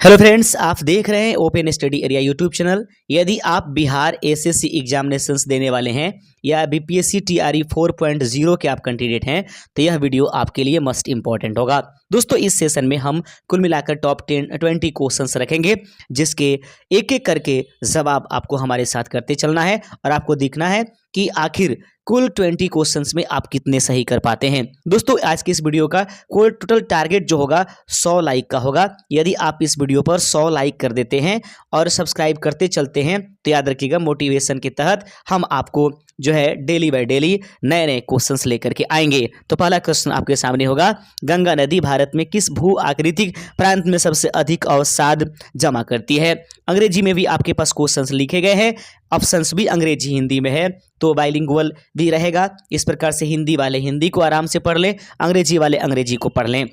Hello friends, आप देख रहे हैं open study area YouTube channel. यदि आप बिहार एसएससी एग्जामिनेशंस देने वाले हैं या बीपीएससी टीआरई 4.0 के आप कैंडिडेट हैं तो यह वीडियो आपके लिए मस्ट इंपॉर्टेंट होगा। दोस्तों, इस सेशन में हम कुल मिलाकर टॉप 20 क्वेश्चंस रखेंगे, जिसके एक एक करके जवाब आपको हमारे साथ करते चलना है और आपको देखना है कि आखिर कुल 20 क्वेश्चंस में आप कितने सही कर पाते हैं। दोस्तों, आज की इस वीडियो का कुल टोटल टारगेट जो होगा 100 लाइक का होगा। यदि आप इस वीडियो पर 100 लाइक कर देते हैं और सब्सक्राइब करते चलते हैं तो याद रखिएगा, मोटिवेशन के तहत हम आपको जो है डेली बाय डेली नए नए क्वेश्चंस लेकर के आएंगे। तो पहला क्वेश्चन आपके सामने होगा, गंगा नदी भारत में किस भू आकृतिक प्रांत में सबसे अधिक अवसाद जमा करती है। अंग्रेजी में भी आपके पास क्वेश्चंस लिखे गए हैं, ऑप्शंस भी अंग्रेजी हिंदी में है, तो बाइलिंगुअल भी रहेगा। इस प्रकार से हिंदी वाले हिंदी को आराम से पढ़ लें, अंग्रेजी वाले अंग्रेजी को पढ़ लें।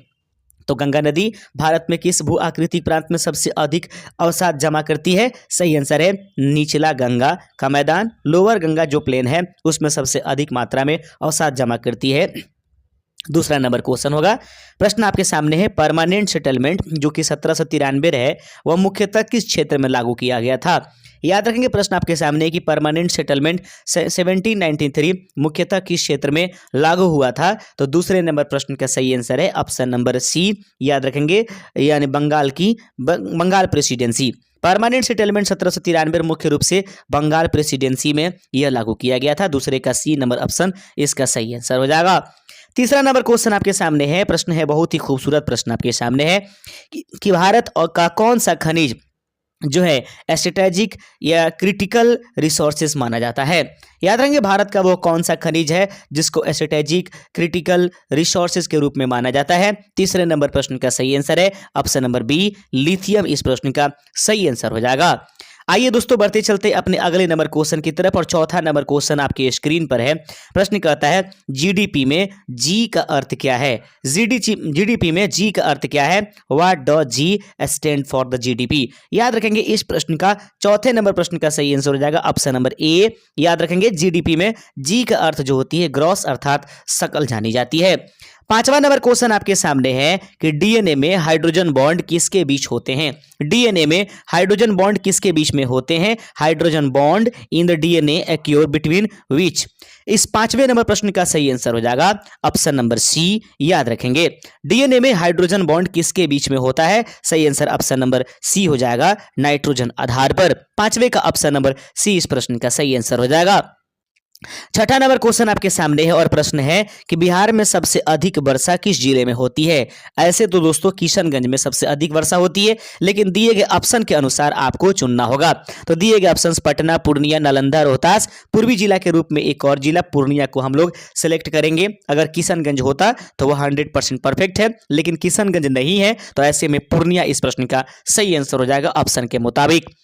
तो गंगा नदी भारत में किस भू आकृतिक प्रांत में सबसे अधिक अवसाद जमा करती है। सही आंसर है निचला गंगा का मैदान, लोअर गंगा जो प्लेन है उसमें सबसे अधिक मात्रा में अवसाद जमा करती है। दूसरा नंबर क्वेश्चन होगा, प्रश्न आपके सामने है, परमानेंट सेटलमेंट जो कि 1793 है वह मुख्यतः किस क्षेत्र में लागू किया गया था। याद रखेंगे, प्रश्न आपके सामने है कि परमानेंट सेटलमेंट 1793 मुख्यतः किस क्षेत्र में लागू हुआ था। तो दूसरे नंबर प्रश्न का सही आंसर है ऑप्शन नंबर सी, याद रखेंगे, यानी बंगाल प्रेसिडेंसी। परमानेंट सेटलमेंट 1793 मुख्य रूप से बंगाल प्रेसिडेंसी में यह लागू किया गया था। दूसरे का सी नंबर ऑप्शन इसका सही आंसर हो जाएगा। तीसरा नंबर क्वेश्चन आपके सामने है, प्रश्न है बहुत ही खूबसूरत प्रश्न आपके सामने है कि भारत और का कौन सा खनिज जो है स्ट्रेटेजिक या क्रिटिकल रिसोर्सेज माना जाता है। याद रखेंगे, भारत का वो कौन सा खनिज है जिसको स्ट्रेटेजिक क्रिटिकल रिसोर्सेज के रूप में माना जाता है। तीसरे नंबर प्रश्न का सही आंसर है ऑप्शन नंबर बी, लिथियम इस प्रश्न का सही आंसर हो जाएगा। आइए दोस्तों, बढ़ते चलते अपने अगले नंबर क्वेश्चन की तरफ और चौथा नंबर क्वेश्चन आपके स्क्रीन पर है। प्रश्न कहता है, जीडीपी में जी का अर्थ क्या है। जीडीपी में जी का अर्थ क्या है। What does G stand for the GDP. याद रखेंगे, इस प्रश्न का चौथे नंबर प्रश्न का सही आंसर हो जाएगा ऑप्शन नंबर ए। याद रखेंगे, जीडीपी में जी का अर्थ जो होती है ग्रॉस अर्थात सकल जानी जाती है। पांचवा नंबर क्वेश्चन आपके सामने है कि डीएनए में हाइड्रोजन बॉन्ड किसके बीच होते हैं। डीएनए में हाइड्रोजन बॉन्ड किसके बीच में होते हैं। Hydrogen bond in the DNA accrue between which. इस पांचवें नंबर प्रश्न का सही आंसर हो जाएगा ऑप्शन नंबर सी। याद रखेंगे, डीएनए में हाइड्रोजन बॉन्ड किसके बीच में होता है। सही आंसर ऑप्शन नंबर सी हो जाएगा, नाइट्रोजन आधार पर। पांचवें का ऑप्शन नंबर सी इस प्रश्न का सही आंसर हो जाएगा। छठा नंबर क्वेश्चन आपके सामने है और प्रश्न है कि बिहार में सबसे अधिक वर्षा किस जिले में होती है। ऐसे तो दोस्तों किशनगंज में सबसे अधिक वर्षा होती है, लेकिन दिए गए ऑप्शन के अनुसार आपको चुनना होगा। तो दिए गए ऑप्शंस पटना, पूर्णिया, नालंदा, रोहतास, पूर्वी जिला के रूप में एक और जिला पूर्णिया को हम लोग सेलेक्ट करेंगे। अगर किशनगंज होता तो वह 100% परफेक्ट है, लेकिन किशनगंज नहीं है तो ऐसे में पूर्णिया इस प्रश्न का सही आंसर हो जाएगा ऑप्शन के मुताबिक।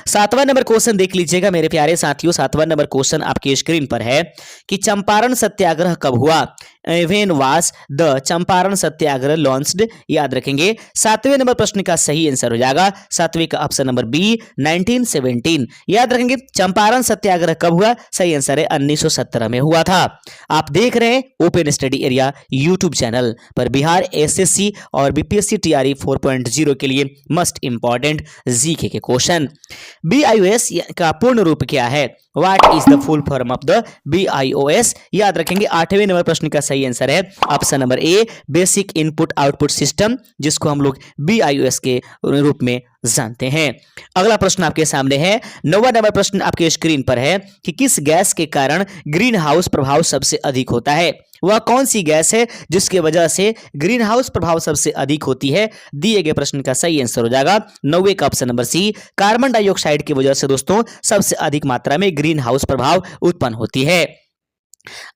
सातवां नंबर क्वेश्चन देख लीजिएगा मेरे प्यारे साथियों। सातवां नंबर क्वेश्चन आपकी स्क्रीन पर है कि चंपारण सत्याग्रह कब हुआ। When was the Champaran Satyagraha launched. याद रखेंगे, सातवें नंबर प्रश्न का सही आंसर हो जाएगा सातवें का ऑप्शन नंबर बी, 1917। याद रखेंगे, चंपारण सत्याग्रह कब हुआ। सही आंसर है 1917 में हुआ था। आप देख रहे हैं open study area YouTube channel पर बिहार एसएससी और बीपीएससी टीआरई 4.0 के लिए मस्ट इंपॉर्टेंट जीके के क्वेश्चन। BIOS का पूर्ण रूप क्या है। What is the full form of the BIOS। याद रखेंगे, आठवें नंबर प्रश्न का सही आंसर है option number A, basic input output system, जिसको हम लोग BIOS के रूप में जानते हैं। अगला प्रश्न आपके सामने है। नौवां नंबर प्रश्न आपके स्क्रीन पर है कि किस गैस के कारण ग्रीन हाउस प्रभाव सबसे अधिक होता है। वह कौन सी गैस है जिसके वजह से ग्रीन हाउस प्रभाव सबसे अधिक होती है। दिए गए प्रश्न का सही आंसर हो जाएगा नौवे का option number C, carbon dioxide की वजह से दोस्तों सबसे अधिक मात्रा में ग्रीन हाउस प्रभाव उत्पन्न होती है।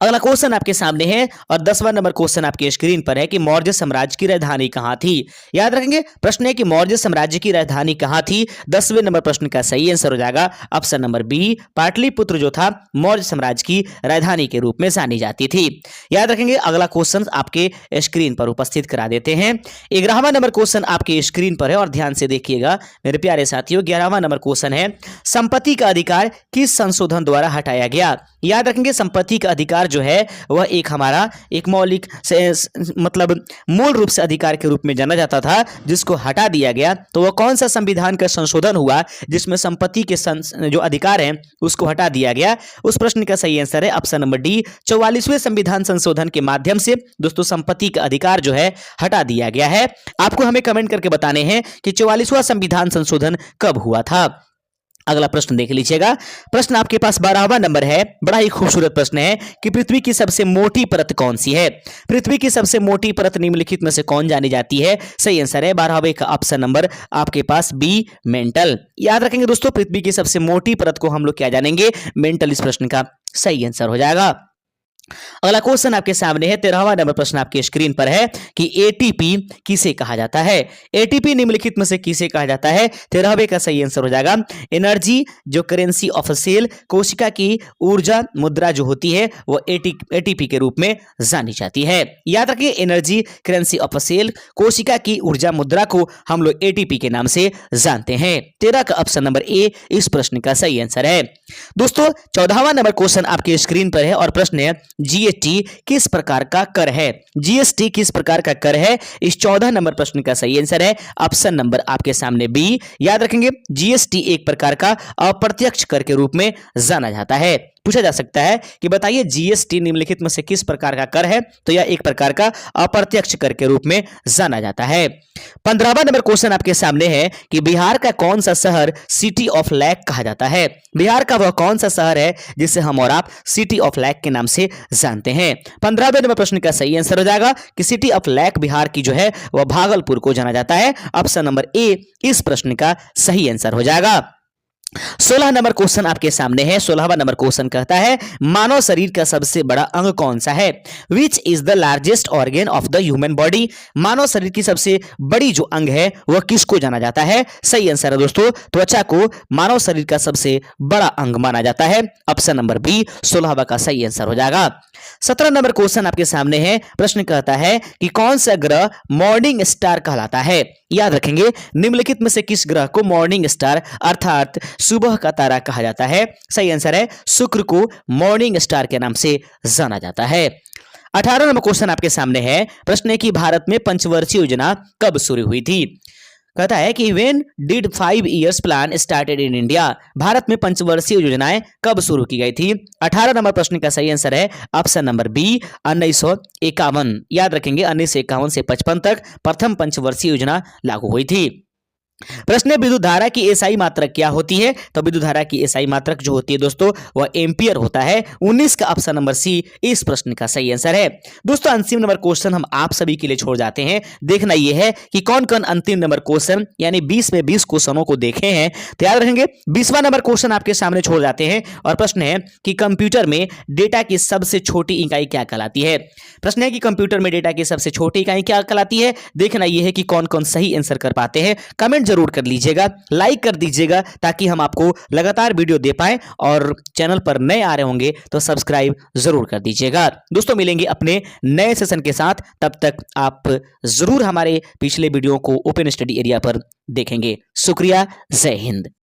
अगला क्वेश्चन आपके सामने है और 10वां नंबर क्वेश्चन आपके स्क्रीन पर है कि मौर्य साम्राज्य की राजधानी कहां थी। याद रखेंगे, प्रश्न है कि मौर्य साम्राज्य की राजधानी कहां थी। 10वें नंबर प्रश्न का सही आंसर हो जाएगा ऑप्शन नंबर बी, पाटलिपुत्र जो था मौर्य साम्राज्य की राजधानी के रूप में जानी जाती थी। याद रखेंगे, अगला क्वेश्चन आपके स्क्रीन पर उपस्थित करा देते हैं। 11वां नंबर क्वेश्चन आपके स्क्रीन पर है और ध्यान से देखिएगा मेरे प्यारे साथियों। 11वां नंबर क्वेश्चन है, संपत्ति का अधिकार किस संशोधन द्वारा हटाया गया। याद रखेंगे संपत्ति का अधिकार जो है वह एक हमारा एक मौलिक मतलब मूल रूप से अधिकार के रूप में जाना जाता था, जिसको हटा दिया गया। तो वह कौन सा संविधान का संशोधन हुआ जिसमें संपत्ति के जो अधिकार हैं उसको हटा दिया गया? उस प्रश्न का सही आंसर है ऑप्शन नंबर डी, 44वें संविधान संशोधन के माध्यम से दोस्तों संपत्ति का अधिकार जो है हटा दिया गया है। आपको हमें कमेंट करके बताने हैं कि 44वां संविधान संशोधन कब हुआ था। अगला प्रश्न देख लीजिएगा। प्रश्न आपके पास 12वां नंबर है। बड़ा ही खूबसूरत प्रश्न है कि पृथ्वी की सबसे मोटी परत कौन सी है? पृथ्वी की सबसे मोटी परत निम्नलिखित में से कौन जानी जाती है? सही आंसर है 12वें का ऑप्शन नंबर आपके पास बी, मेंटल। याद रखेंगे दोस्तों पृथ्वी की सबसे मोटी परत को हम लोग क्या जानेंगे? मेंटल इस प्रश्न का सही आंसर हो जाएगा। अगला क्वेश्चन आपके सामने है। 13वां नंबर प्रश्न आपके स्क्रीन पर है कि एटीपी किसे कहा जाता है? एटीपी निम्नलिखित में से किसे कहा जाता है? 13वें का सही आंसर हो जाएगा एनर्जी जो करेंसी ऑफ अ सेल, कोशिका की ऊर्जा मुद्रा जो होती है वो एटीपी के रूप में जानी जाती है। याद रखिए energy currency of a cell, कोशिका की ऊर्जा मुद्रा को हम लोग एटीपी के नाम से जानते हैं। 13 का ऑप्शन नंबर ए इस प्रश्न का सही आंसर है। दोस्तों 14वां नंबर क्वेश्चन आपके स्क्रीन पर है और प्रश्न है जीएसटी किस प्रकार का कर है? जीएसटी किस प्रकार का कर है? इस 14 नंबर प्रश्न का सही आंसर है ऑप्शन नंबर आपके सामने बी। याद रखेंगे जीएसटी एक प्रकार का अप्रत्यक्ष कर के रूप में जाना जाता है। पूछा जा सकता है कि बताइए जीएसटी निम्नलिखित में से किस प्रकार का कर है? तो यह एक प्रकार का अप्रत्यक्ष कर के रूप में जाना जाता है। 15वां नंबर क्वेश्चन आपके सामने है कि बिहार का कौन सा शहर सिटी ऑफ लैक कहा जाता है? बिहार का वह कौन सा शहर है जिसे हम और आप सिटी ऑफ लैक के नाम से जानते हैं? 15वें नंबर प्रश्न का सही आंसर हो जाएगा कि सिटी ऑफ लैक बिहार की जो है वह भागलपुर को जाना जाता है। ऑप्शन नंबर ए इस प्रश्न का सही आंसर हो जाएगा। 16 नंबर क्वेश्चन आपके सामने है। 16वां नंबर क्वेश्चन कहता है मानव शरीर का सबसे बड़ा अंग कौन सा है? Which is the largest organ of the human body? मानव शरीर की सबसे बड़ी जो अंग है वह किसको जाना जाता है? सही आंसर है दोस्तों त्वचा को मानव शरीर का सबसे बड़ा अंग माना जाता है। ऑप्शन नंबर बी 16वां का सही आंसर हो जाएगा। 17 नंबर क्वेश्चन आपके सामने है। प्रश्न कहता है कि कौन सा ग्रह मॉर्निंग स्टार कहलाता है? याद रखेंगे निम्नलिखित में से किस ग्रह को मॉर्निंग स्टार अर्थात सुबह का तारा कहा जाता है? सही आंसर है शुक्र को मॉर्निंग स्टार के नाम से जाना जाता है। 18 नंबर क्वेश्चन आपके सामने है। प्रश्न है कि भारत में पंचवर्षीय योजना कब शुरू हुई थी? कहता है कि when did 5 years plan started in India? Bharat में पंचवर्षीय योजनाएं कब शुरू की गई थी? 18 नंबर प्रश्न का सही आंसर है ऑप्शन नंबर बी 1951। याद रखेंगे 1951 से 55 तक प्रथम पंचवर्षीय योजना लागू हुई थी। प्रश्न है विद्युत धारा की एसआई मात्रक क्या होती है? तो विद्युत धारा की एसआई मात्रक जो होती है दोस्तों वह एम्पियर होता है। 19 का ऑप्शन नंबर सी इस प्रश्न का सही आंसर है। दोस्तों अंतिम नंबर क्वेश्चन हम आप सभी के लिए छोड़ जाते हैं। देखना यह है कि कौन कौन अंतिम नंबर क्वेश्चन यानी 20 में 20 क्वेश्चनों को देखे हैं। तो याद रखेंगे 20वां नंबर क्वेश्चन आपके सामने छोड़ जाते हैं और प्रश्न है कि कंप्यूटर में डेटा की सबसे छोटी इकाई क्या कहलाती है? प्रश्न है कि कंप्यूटर में डेटा की सबसे छोटी इकाई क्या कहलाती है। देखना यह है कि कौन कौन सही आंसर कर पाते हैं। कमेंट जरूर कर लीजिएगा, लाइक कर दीजिएगा ताकि हम आपको लगातार वीडियो दे पाएं और चैनल पर नए आ रहे होंगे तो सब्सक्राइब जरूर कर दीजिएगा। दोस्तों मिलेंगे अपने नए सेशन के साथ, तब तक आप जरूर हमारे पिछले वीडियो को ओपन स्टडी एरिया पर देखेंगे। शुक्रिया, जय हिंद।